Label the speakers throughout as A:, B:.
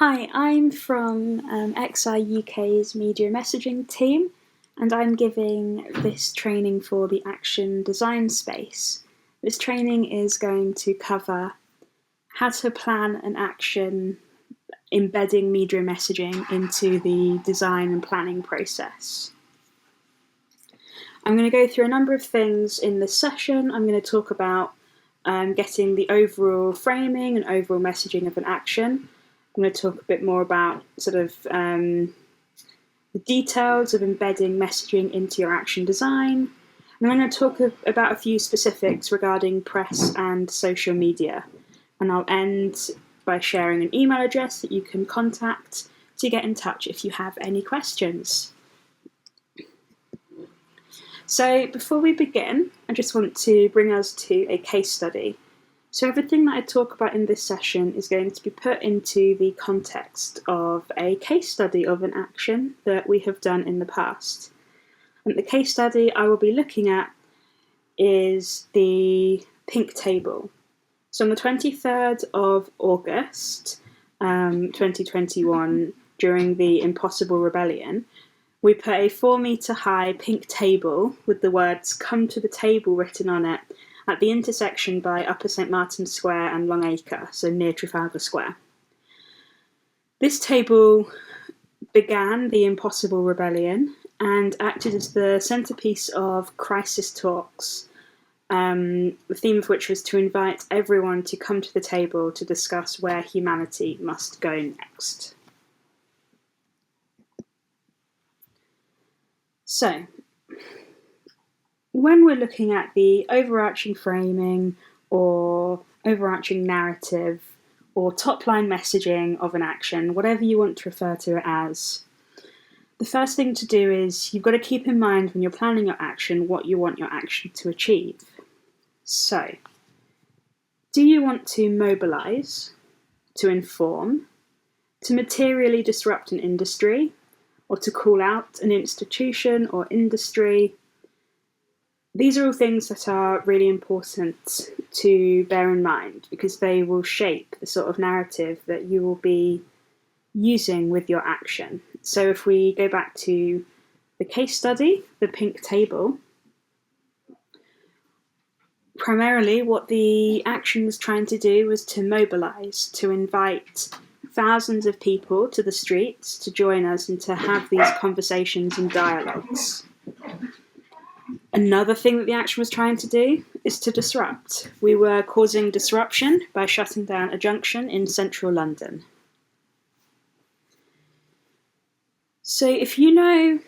A: Hi, I'm from XI UK's media messaging team, and I'm giving this training for the action design space. This training is going to cover how to plan an action embedding media messaging into the design and planning process. I'm going to go through a number of things in this session. I'm going to talk about getting the overall framing and overall messaging of an action. I'm going to talk a bit more about the details of embedding messaging into your action design. And I'm going to talk about a few specifics regarding press and social media. And I'll end by sharing an email address that you can contact to get in touch if you have any questions. So before we begin, I just want to bring us to a case study. So everything that I talk about in this session is going to be put into the context of a case study of an action that we have done in the past. And the case study I will be looking at is the pink table. So on the 23rd of August 2021, during the Impossible Rebellion, we put a 4-metre high pink table with the words "Come to the table" written on it at the intersection by Upper St Martin's Square and Long Acre, so near Trafalgar Square. This table began the Impossible Rebellion and acted as the centrepiece of crisis talks, the theme of which was to invite everyone to come to the table to discuss where humanity must go next. So, when we're looking at the overarching framing or overarching narrative or top-line messaging of an action, whatever you want to refer to it as, the first thing to do is you've got to keep in mind when you're planning your action what you want your action to achieve. So, do you want to mobilise, to inform, to materially disrupt an industry, or to call out an institution or industry? These are all things that are really important to bear in mind because they will shape the sort of narrative that you will be using with your action. So if we go back to the case study, the pink table, primarily what the action was trying to do was to mobilise, to invite thousands of people to the streets to join us and to have these conversations and dialogues. Another thing that the action was trying to do is to disrupt. We were causing disruption by shutting down a junction in central London. So if you know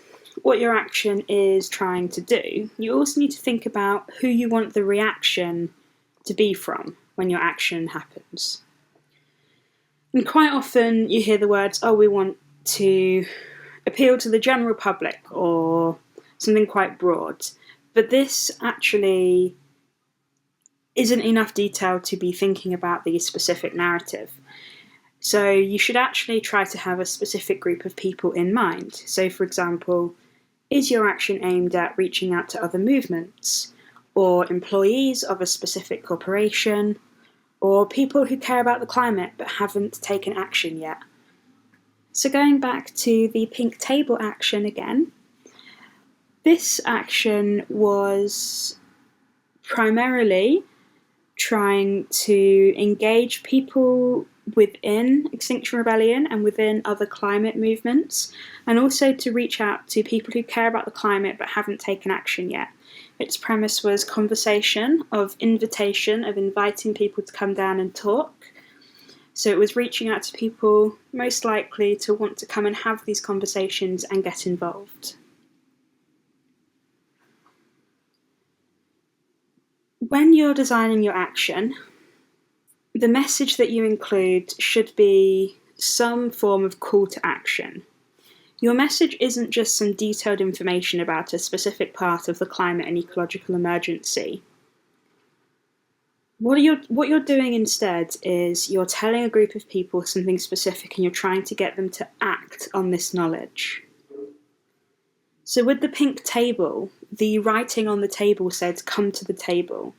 A: what your action is trying to do, you also need to think about who you want the reaction to be from when your action happens. And quite often you hear the words, "Oh, we want to appeal to the general public," or something quite broad. But this actually isn't enough detail to be thinking about the specific narrative. So you should actually try to have a specific group of people in mind. So for example, is your action aimed at reaching out to other movements, or employees of a specific corporation, or people who care about the climate but haven't taken action yet? So going back to the pink table action again, this action was primarily trying to engage people within Extinction Rebellion and within other climate movements, and also to reach out to people who care about the climate but haven't taken action yet. Its premise was conversation, of invitation, of inviting people to come down and talk. So it was reaching out to people most likely to want to come and have these conversations and get involved. When you're designing your action, the message that you include should be some form of call to action. Your message isn't just some detailed information about a specific part of the climate and ecological emergency. What you're doing instead is you're telling a group of people something specific and you're trying to get them to act on this knowledge. So with the pink table, the writing on the table said, "Come to the table."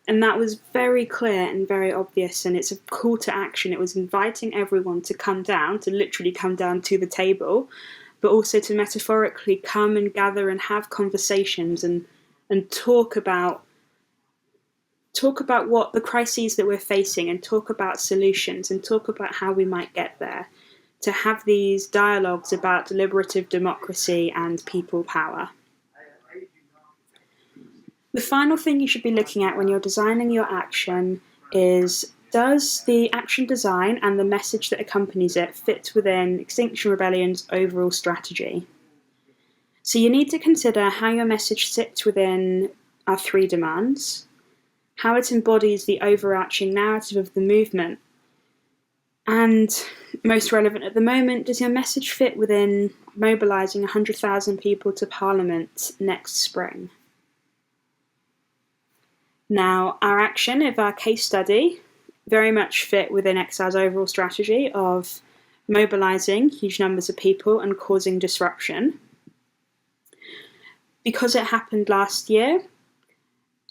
A: And that was very clear and very obvious, and it's a call to action. It was inviting everyone to come down, to literally come down to the table, but also to metaphorically come and gather and have conversations and talk about what the crises that we're facing, and talk about solutions, and talk about how we might get there, to have these dialogues about deliberative democracy and people power. The final thing you should be looking at when you're designing your action is, does the action design and the message that accompanies it fit within Extinction Rebellion's overall strategy? So you need to consider how your message sits within our 3 demands, how it embodies the overarching narrative of the movement, and most relevant at the moment, does your message fit within mobilising 100,000 people to Parliament next spring? Now, our action of our case study very much fit within XR's overall strategy of mobilising huge numbers of people and causing disruption. Because it happened last year,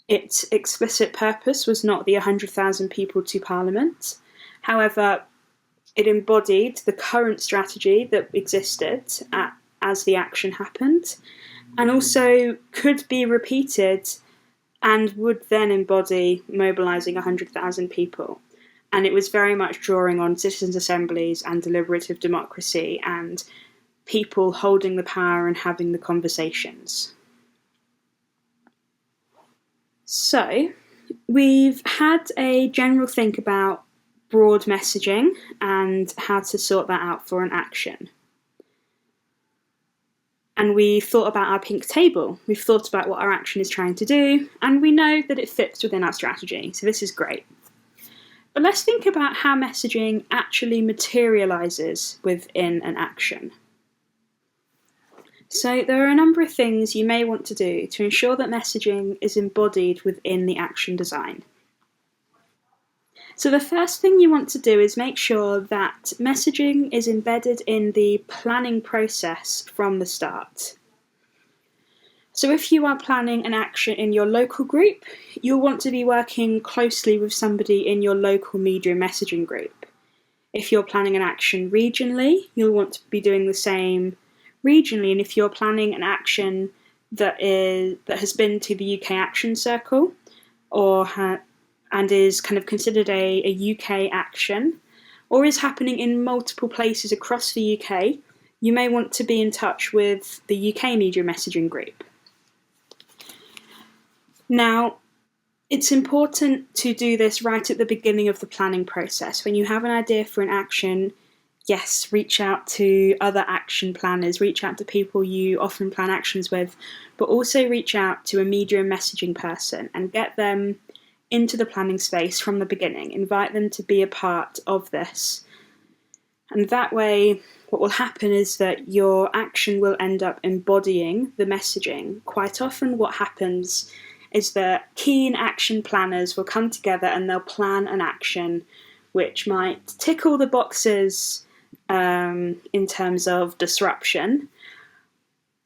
A: its explicit purpose was not the 100,000 people to Parliament. However, it embodied the current strategy that existed as the action happened, and also could be repeated and would then embody mobilising 100,000 people. And it was very much drawing on citizens' assemblies and deliberative democracy and people holding the power and having the conversations. So, we've had a general think about broad messaging and how to sort that out for an action. And we thought about our pink table. We've thought about what our action is trying to do, and we know that it fits within our strategy, so this is great. But let's think about how messaging actually materialises within an action. So there are a number of things you may want to do to ensure that messaging is embodied within the action design. So the first thing you want to do is make sure that messaging is embedded in the planning process from the start. So if you are planning an action in your local group, you'll want to be working closely with somebody in your local media messaging group. If you're planning an action regionally, you'll want to be doing the same regionally. And if you're planning an action that has been to the UK Action Circle and is kind of considered a UK action, or is happening in multiple places across the UK, you may want to be in touch with the UK media messaging group. Now, it's important to do this right at the beginning of the planning process. When you have an idea for an action, yes, reach out to other action planners, reach out to people you often plan actions with, but also reach out to a media and messaging person and get them into the planning space from the beginning. Invite them to be a part of this. And that way, what will happen is that your action will end up embodying the messaging. Quite often what happens is that keen action planners will come together and they'll plan an action which might tick all the boxes in terms of disruption.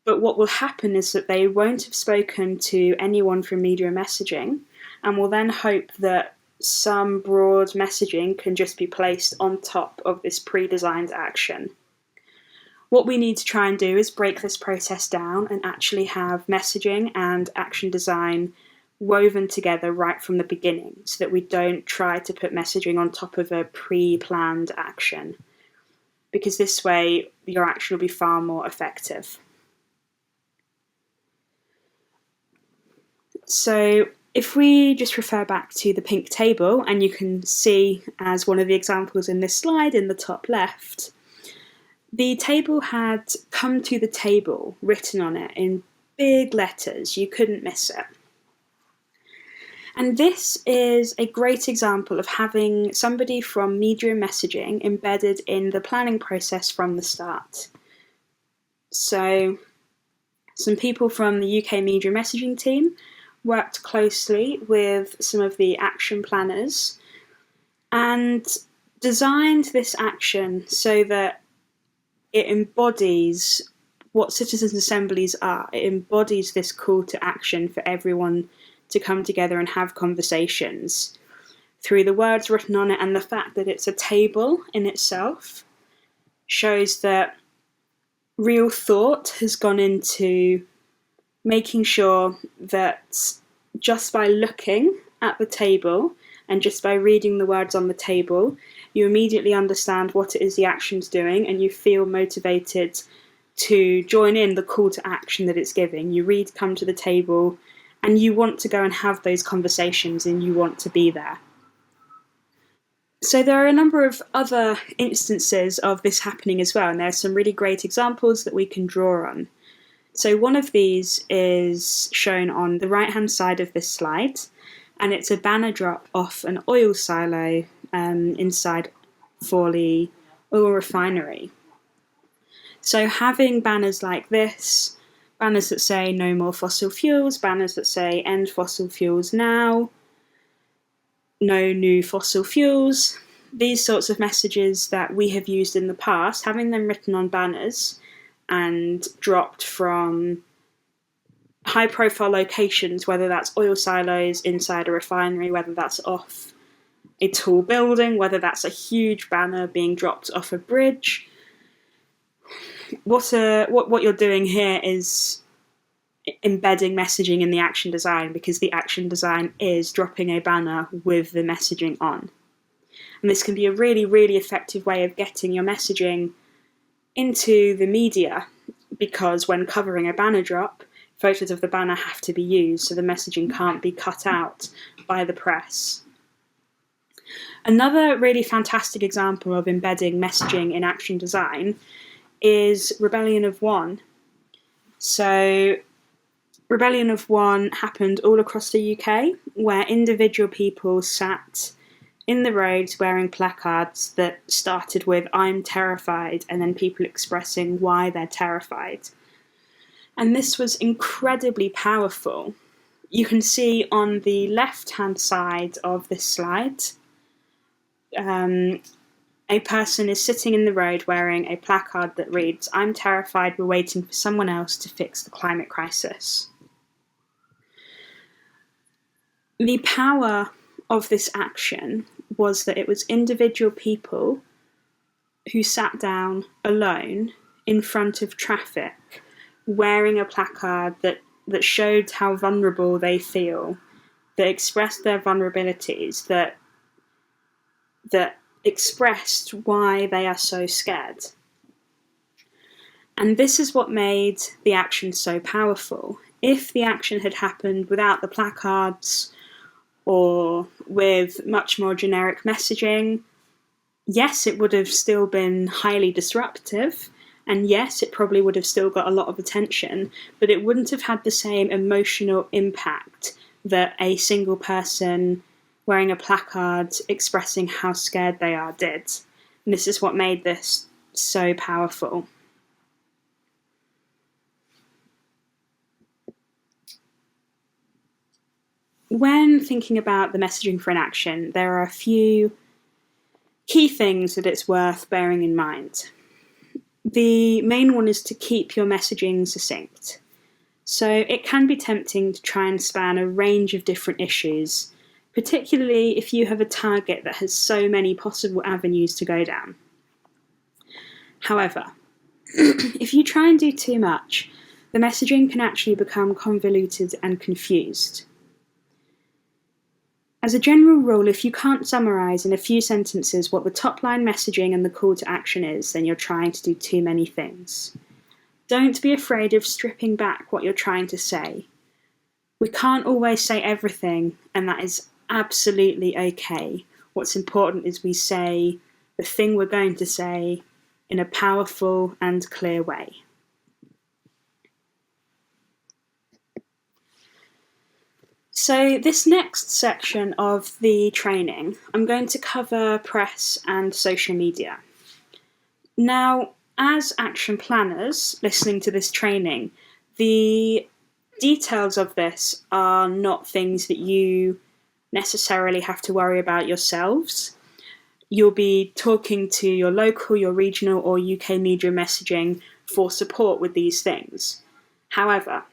A: But what will happen is that they won't have spoken to anyone from media messaging, and will then hope that some broad messaging can just be placed on top of this pre-designed action. What we need to try and do is break this process down and actually have messaging and action design woven together right from the beginning, so that we don't try to put messaging on top of a pre-planned action, because this way your action will be far more effective. So if we just refer back to the pink table, and you can see as one of the examples in this slide in the top left, the table had "come to the table" written on it in big letters. You couldn't miss it. And this is a great example of having somebody from media messaging embedded in the planning process from the start. So some people from the UK media messaging team worked closely with some of the action planners and designed this action so that it embodies what citizens' assemblies are. It embodies this call to action for everyone to come together and have conversations through the words written on it, and the fact that it's a table in itself shows that real thought has gone into making sure that just by looking at the table and just by reading the words on the table, you immediately understand what it is the action's doing, and you feel motivated to join in the call to action that it's giving. You read, come to the table, and you want to go and have those conversations, and you want to be there. So there are a number of other instances of this happening as well, and there are some really great examples that we can draw on. So one of these is shown on the right-hand side of this slide, and it's a banner drop off an oil silo inside Fawley Oil Refinery. So having banners like this, banners that say no more fossil fuels, banners that say end fossil fuels now, no new fossil fuels, these sorts of messages that we have used in the past, having them written on banners and dropped from high profile locations, whether that's oil silos inside a refinery, whether that's off a tall building, whether that's a huge banner being dropped off a bridge. What you're doing here is embedding messaging in the action design, because the action design is dropping a banner with the messaging on. And this can be a really, really effective way of getting your messaging into the media, because when covering a banner drop, photos of the banner have to be used, so the messaging can't be cut out by the press. Another really fantastic example of embedding messaging in action design is Rebellion of One. So Rebellion of One happened all across the UK, where individual people sat in the roads wearing placards that started with "I'm terrified," and then people expressing why they're terrified. And this was incredibly powerful. You can see on the left-hand side of this slide, a person is sitting in the road wearing a placard that reads, "I'm terrified, we're waiting for someone else to fix the climate crisis." The power of this action was that it was individual people who sat down alone in front of traffic wearing a placard that showed how vulnerable they feel, that expressed their vulnerabilities, that expressed why they are so scared. And this is what made the action so powerful. If the action had happened without the placards, or with much more generic messaging, yes, it would have still been highly disruptive, and yes, it probably would have still got a lot of attention, but it wouldn't have had the same emotional impact that a single person wearing a placard expressing how scared they are did. And this is what made this so powerful. When thinking about the messaging for an action, there are a few key things that it's worth bearing in mind. The main one is to keep your messaging succinct. So it can be tempting to try and span a range of different issues, particularly if you have a target that has so many possible avenues to go down. However, if you try and do too much, the messaging can actually become convoluted and confused. As a general rule, if you can't summarise in a few sentences what the top-line messaging and the call to action is, then you're trying to do too many things. Don't be afraid of stripping back what you're trying to say. We can't always say everything, and that is absolutely okay. What's important is we say the thing we're going to say in a powerful and clear way. So this next section of the training, I'm going to cover press and social media. Now, as action planners listening to this training, the details of this are not things that you necessarily have to worry about yourselves. You'll be talking to your local, your regional, or UK media messaging for support with these things. However,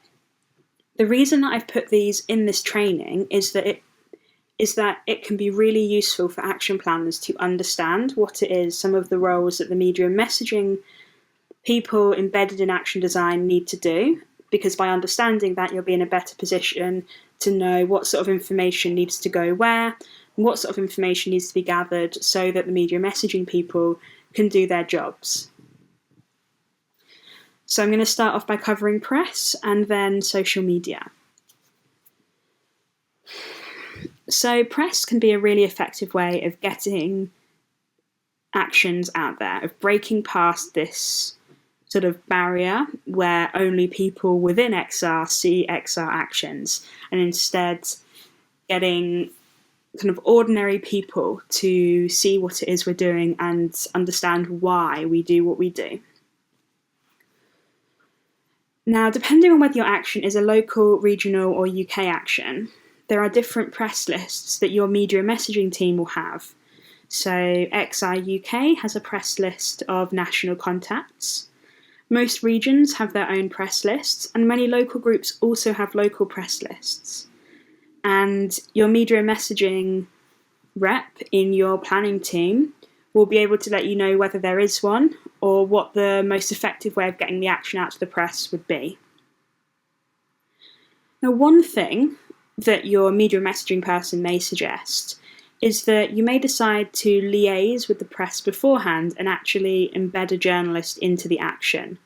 A: The reason that I've put these in this training is that it can be really useful for action planners to understand what it is some of the roles that the media and messaging people embedded in action design need to do, because by understanding that, you'll be in a better position to know what sort of information needs to go where, and what sort of information needs to be gathered so that the media messaging people can do their jobs. So I'm going to start off by covering press and then social media. So press can be a really effective way of getting actions out there, of breaking past this sort of barrier where only people within XR see XR actions, and instead getting kind of ordinary people to see what it is we're doing and understand why we do what we do. Now, depending on whether your action is a local, regional, or UK action, there are different press lists that your media messaging team will have. So XR UK has a press list of national contacts. Most regions have their own press lists, and many local groups also have local press lists. And your media messaging rep in your planning team will be able to let you know whether there is one or what the most effective way of getting the action out to the press would be. Now, one thing that your media messaging person may suggest is that you may decide to liaise with the press beforehand and actually embed a journalist into the action.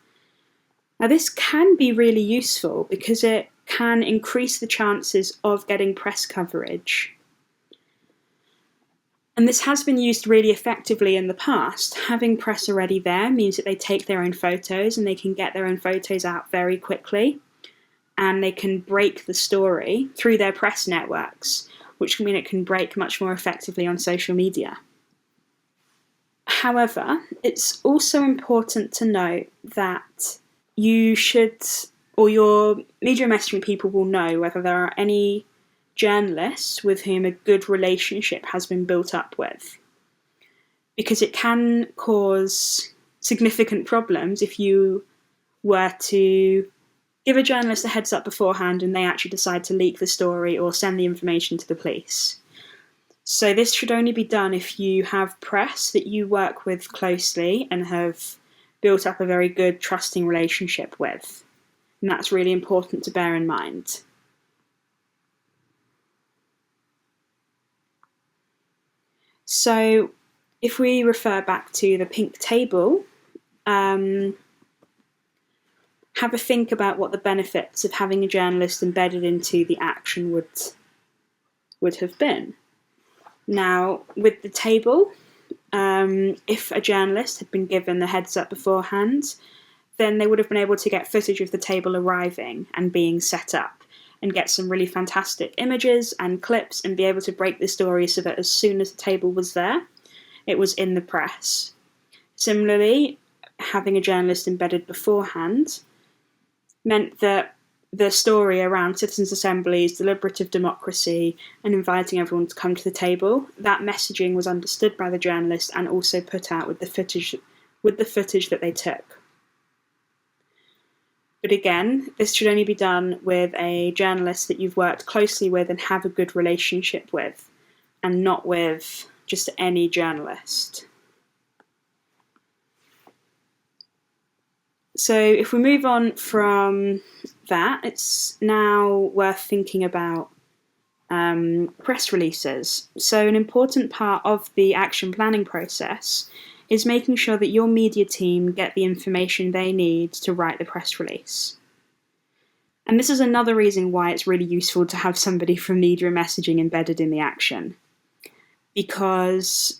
A: Now, this can be really useful because it can increase the chances of getting press coverage. And this has been used really effectively in the past. Having press already there means that they take their own photos and they can get their own photos out very quickly, and they can break the story through their press networks, which can mean it can break much more effectively on social media. However, it's also important to note that you should, or your media messaging people will know whether there are any journalists with whom a good relationship has been built up with, because it can cause significant problems if you were to give a journalist a heads up beforehand and they actually decide to leak the story or send the information to the police. So this should only be done if you have press that you work with closely and have built up a very good trusting relationship with. And that's really important to bear in mind. So if we refer back to the pink table, have a think about what the benefits of having a journalist embedded into the action would have been. Now, with the table, if a journalist had been given the heads up beforehand, then they would have been able to get footage of the table arriving and being set up and get some really fantastic images and clips and be able to break the story so that as soon as the table was there, it was in the press. Similarly, having a journalist embedded beforehand meant that the story around citizens' assemblies, deliberative democracy, and inviting everyone to come to the table, that messaging was understood by the journalist and also put out with the footage that they took. But again, this should only be done with a journalist that you've worked closely with and have a good relationship with, and not with just any journalist. So if we move on from that, it's now worth thinking about press releases. So an important part of the action planning process is making sure that your media team get the information they need to write the press release. And this is another reason why it's really useful to have somebody from media messaging embedded in the action. Because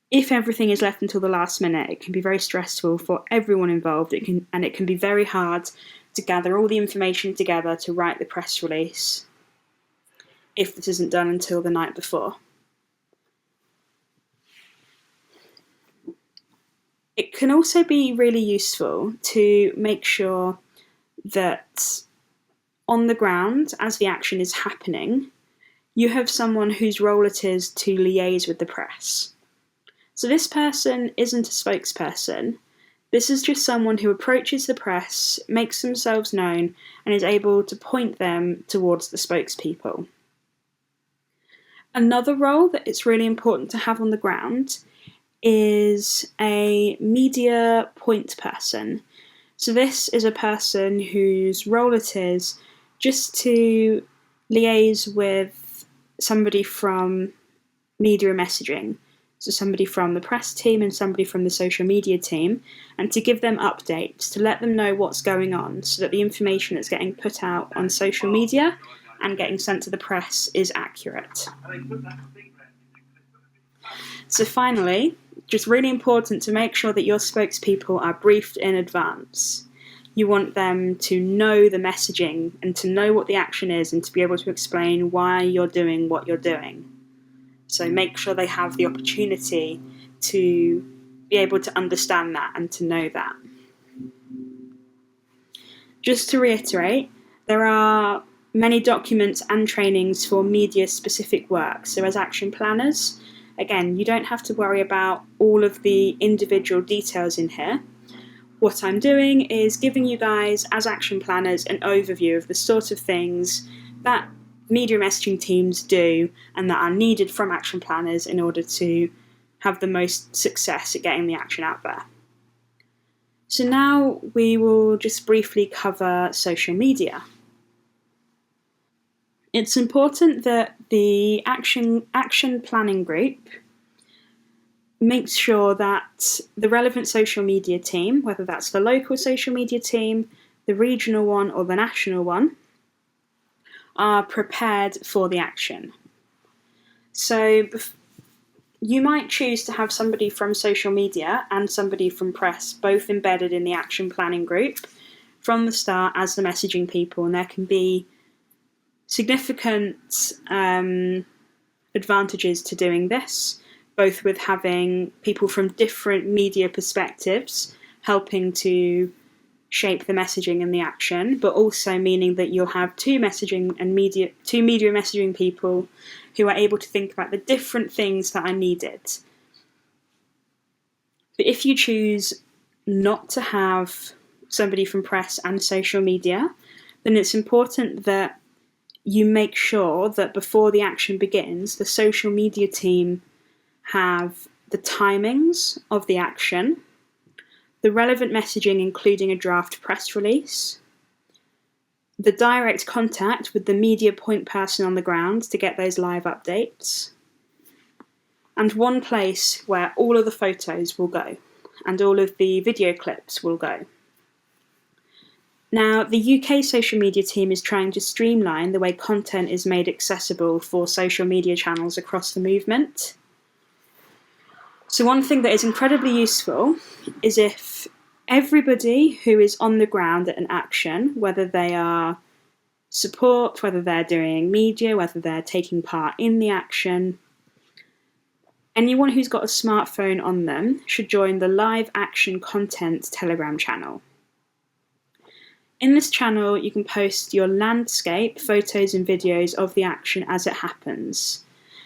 A: if everything is left until the last minute, it can be very stressful for everyone involved. It can be very hard to gather all the information together to write the press release if this isn't done until the night before. It can also be really useful to make sure that on the ground, as the action is happening, you have someone whose role it is to liaise with the press. So this person isn't a spokesperson. This is just someone who approaches the press, makes themselves known, and is able to point them towards the spokespeople. Another role that it's really important to have on the ground is a media point person. So this is a person whose role it is just to liaise with somebody from media messaging, so somebody from the press team and somebody from the social media team, and to give them updates, to let them know what's going on so that the information that's getting put out on social media and getting sent to the press is accurate. So finally, just really important to make sure that your spokespeople are briefed in advance. You want them to know the messaging and to know what the action is and to be able to explain why you're doing what you're doing. So make sure they have the opportunity to be able to understand that and to know that. Just to reiterate, there are many documents and trainings for media-specific work. So as action planners, again, you don't have to worry about all of the individual details in here. What I'm doing is giving you guys, as action planners, an overview of the sort of things that media messaging teams do and that are needed from action planners in order to have the most success at getting the action out there. So now we will just briefly cover social media. It's important that the action planning group makes sure that the relevant social media team, whether that's the local social media team, the regional one, or the national one, are prepared for the action. So you might choose to have somebody from social media and somebody from press both embedded in the action planning group from the start as the messaging people, and there can be significant advantages to doing this, both with having people from different media perspectives helping to shape the messaging and the action, but also meaning that you'll have two media messaging people who are able to think about the different things that are needed. But if you choose not to have somebody from press and social media, then it's important that you make sure that before the action begins, the social media team have the timings of the action, the relevant messaging including a draft press release, the direct contact with the media point person on the ground to get those live updates, and one place where all of the photos will go and all of the video clips will go. Now, the UK social media team is trying to streamline the way content is made accessible for social media channels across the movement. So one thing that is incredibly useful is if everybody who is on the ground at an action, whether they are support, whether they're doing media, whether they're taking part in the action, anyone who's got a smartphone on them should join the Live Action Content Telegram channel. In this channel, you can post your landscape, photos and videos of the action as it happens.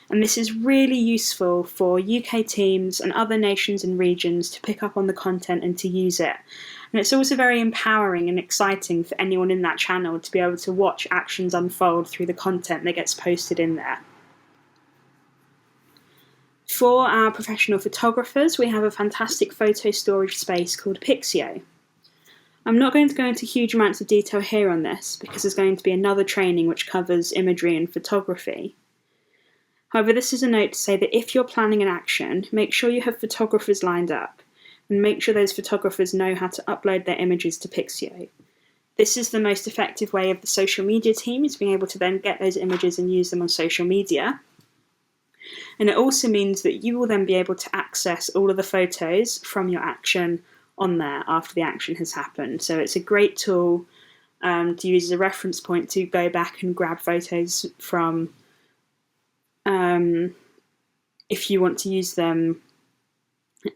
A: And this is really useful for UK teams and other nations and regions to pick up on the content and to use it. And it's also very empowering and exciting for anyone in that channel to be able to watch actions unfold through the content that gets posted in there. For our professional photographers, we have a fantastic photo storage space called Pixio. I'm not going to go into huge amounts of detail here on this because there's going to be another training which covers imagery and photography. However, this is a note to say that if you're planning an action, make sure you have photographers lined up and make sure those photographers know how to upload their images to Pixio. This is the most effective way of the social media team is being able to then get those images and use them on social media. And it also means that you will then be able to access all of the photos from your action on there after the action has happened. So it's a great tool to use as a reference point to go back and grab photos from if you want to use them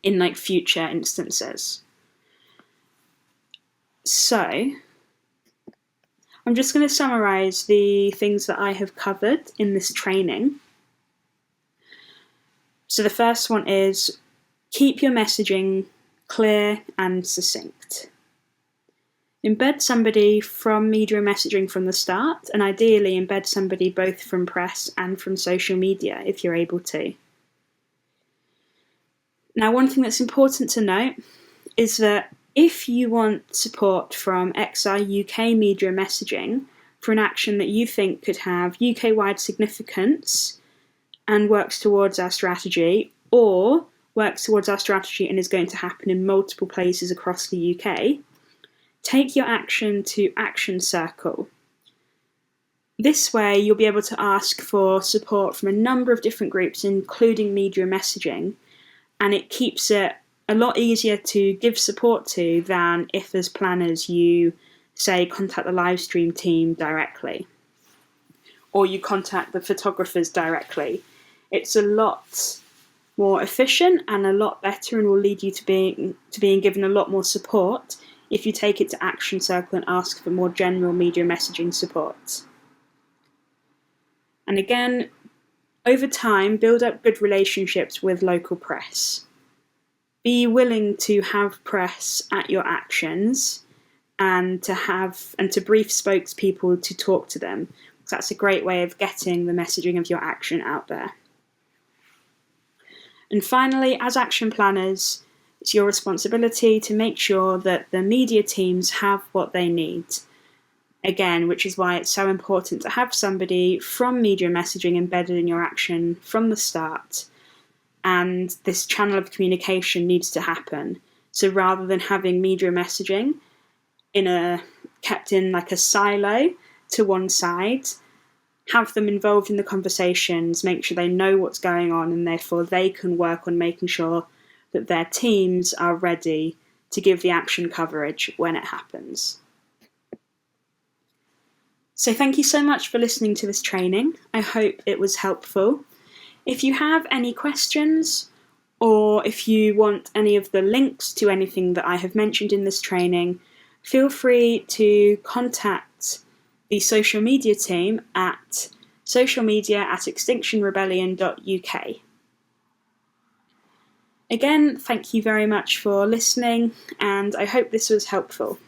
A: in like future instances. So I'm just going to summarize the things that I have covered in this training. So the first one is keep your messaging clear and succinct. Embed somebody from media and messaging from the start, and ideally embed somebody both from press and from social media if you're able to. Now, one thing that's important to note is that if you want support from XI UK media and messaging for an action that you think could have UK-wide significance and works towards our strategy, or works towards our strategy and is going to happen in multiple places across the UK, take your action to Action Circle. This way, you'll be able to ask for support from a number of different groups, including media and messaging, and it keeps it a lot easier to give support to than if, as planners, you, say, contact the live stream team directly, or you contact the photographers directly. It's a lot more efficient and a lot better, and will lead you to being given a lot more support if you take it to Action Circle and ask for more general media messaging support. And again, over time, build up good relationships with local press. Be willing to have press at your actions and to brief spokespeople to talk to them. That's a great way of getting the messaging of your action out there. And finally, as action planners, it's your responsibility to make sure that the media teams have what they need. Again, which is why it's so important to have somebody from media messaging embedded in your action from the start. And this channel of communication needs to happen. So rather than having media messaging kept in like a silo to one side, have them involved in the conversations, make sure they know what's going on, and therefore they can work on making sure that their teams are ready to give the action coverage when it happens. So thank you so much for listening to this training. I hope it was helpful. If you have any questions, or if you want any of the links to anything that I have mentioned in this training, feel free to contact the social media team at socialmedia@extinctionrebellion.uk. Again, thank you very much for listening, and I hope this was helpful.